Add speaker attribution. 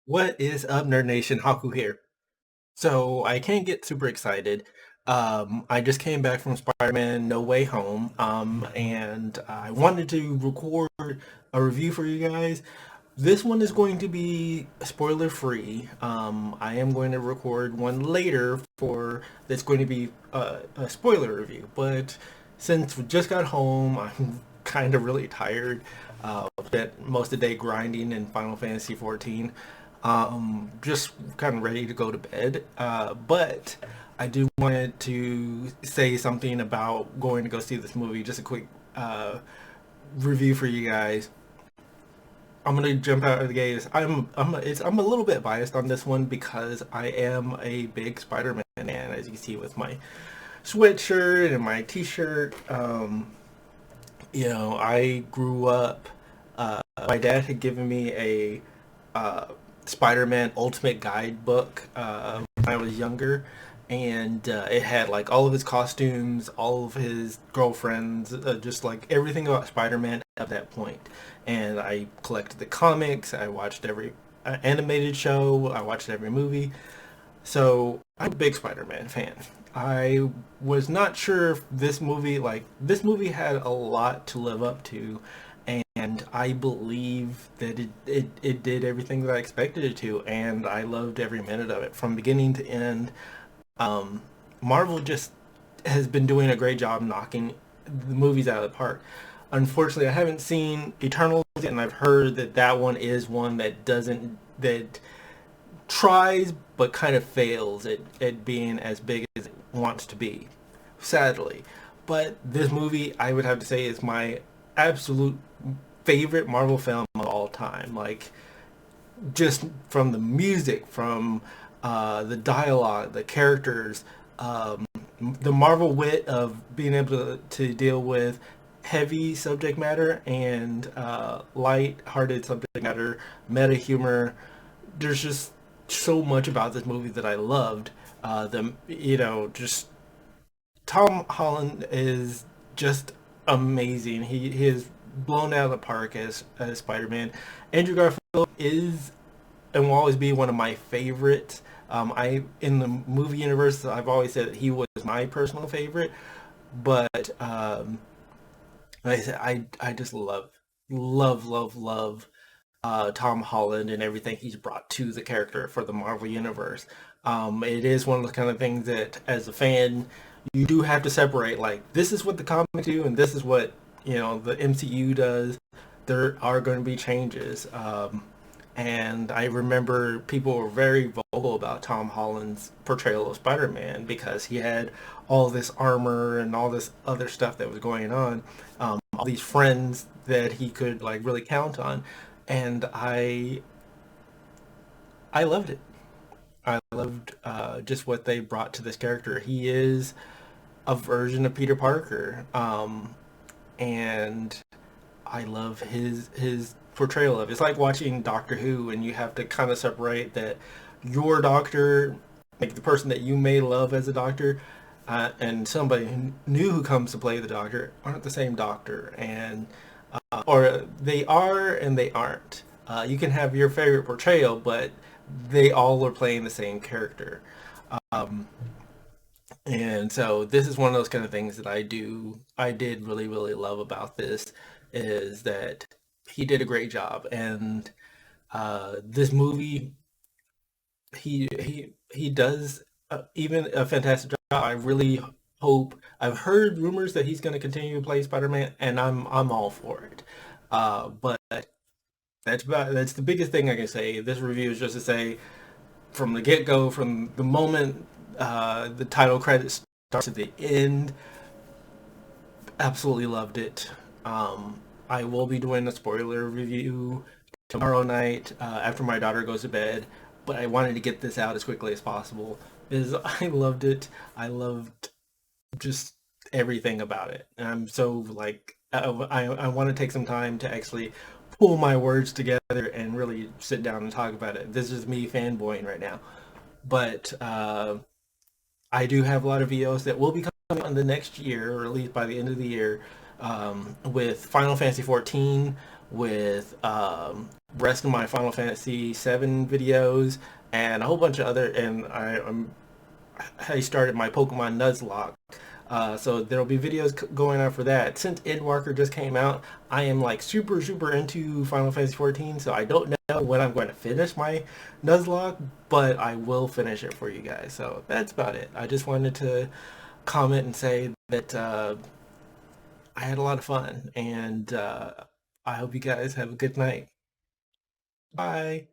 Speaker 1: What is up, Nerd Nation? Haku here. So I can't get super excited. I just came back from Spider-Man No Way Home, and I wanted to record a review for you guys. This one is going to be spoiler free. I am going to record one later for that's going to be a spoiler review. But since we just got home, I'm kind of really tired. Spent most of the day grinding in Final Fantasy 14. Just kind of ready to go to bed. But I do wanted to say something about going to go see this movie. Just a quick review for you guys. I'm gonna jump out of the gates. I'm a little bit biased on this one because I am a big Spider-Man fan, as you can see with my sweatshirt and my T-shirt. I grew up. My dad had given me a Spider-Man Ultimate Guidebook when I was younger, and it had like all of his costumes, all of his girlfriends, just like everything about Spider-Man at that point. And I collected the comics. I watched every animated show. I watched every movie. So I'm a big Spider-Man fan. I was not sure if this movie had a lot to live up to, and I believe that it did everything that I expected it to, and I loved every minute of it from beginning to end. Um, Marvel just has been doing a great job knocking the movies out of the park. Unfortunately, I haven't seen Eternals yet, and I've heard that that one is one that doesn't that tries but kind of fails at being as big as it wants to be, sadly. But this movie, I would have to say, is my absolute favorite Marvel film of all time. Like, just from the music, from the dialogue, the characters, the Marvel wit of being able to deal with heavy subject matter and light-hearted subject matter, meta humor. There's just so much about this movie that I loved. Just Tom Holland is just amazing. He is blown out of the park as Spider-Man. Andrew Garfield is and will always be one of my favorites. I in the movie universe, I've always said that he was my personal favorite, but like I said, I just love Tom Holland and everything he's brought to the character for the Marvel Universe. It is one of the kind of things that, as a fan, you do have to separate. Like, this is what the comics do, and this is what the MCU does. There are going to be changes, and I remember people were very vocal about Tom Holland's portrayal of Spider-Man because he had all this armor and all this other stuff that was going on, all these friends that he could like really count on, and I loved it. I loved just what they brought to this character. He is a version of Peter Parker, and I love his portrayal of it. It's like watching Doctor Who, and you have to kind of separate that your doctor, like the person that you may love as a doctor, and somebody new who comes to play the doctor aren't the same doctor, and or they are and they aren't. You can have your favorite portrayal, but they all are playing the same character. Um, and so this is one of those kind of things that I did really love about this is that he did a great job. And this movie, he does even a fantastic job. I really hope. I've heard rumors that he's going to continue to play Spider-Man, and I'm all for it. But that's the biggest thing I can say. This review is just to say from the get go, from the moment the title credits start to the end, absolutely loved it. I will be doing a spoiler review tomorrow night after my daughter goes to bed, but I wanted to get this out as quickly as possible because I loved it. I loved just everything about it. And I'm so like I want to take some time to actually pull my words together and really sit down and talk about it. This is me fanboying right now, but I do have a lot of videos that will be coming on the next year, or at least by the end of the year, with Final Fantasy 14, with rest of my Final Fantasy 7 videos and a whole bunch of other. And I started my Pokemon Nuzlocke. So there'll be videos going on for that. Since Endwalker just came out, I am like super into Final Fantasy 14, so I don't know when I'm going to finish my Nuzlocke, but I will finish it for you guys. So that's about it. I just wanted to comment and say that I had a lot of fun, and I hope you guys have a good night. Bye.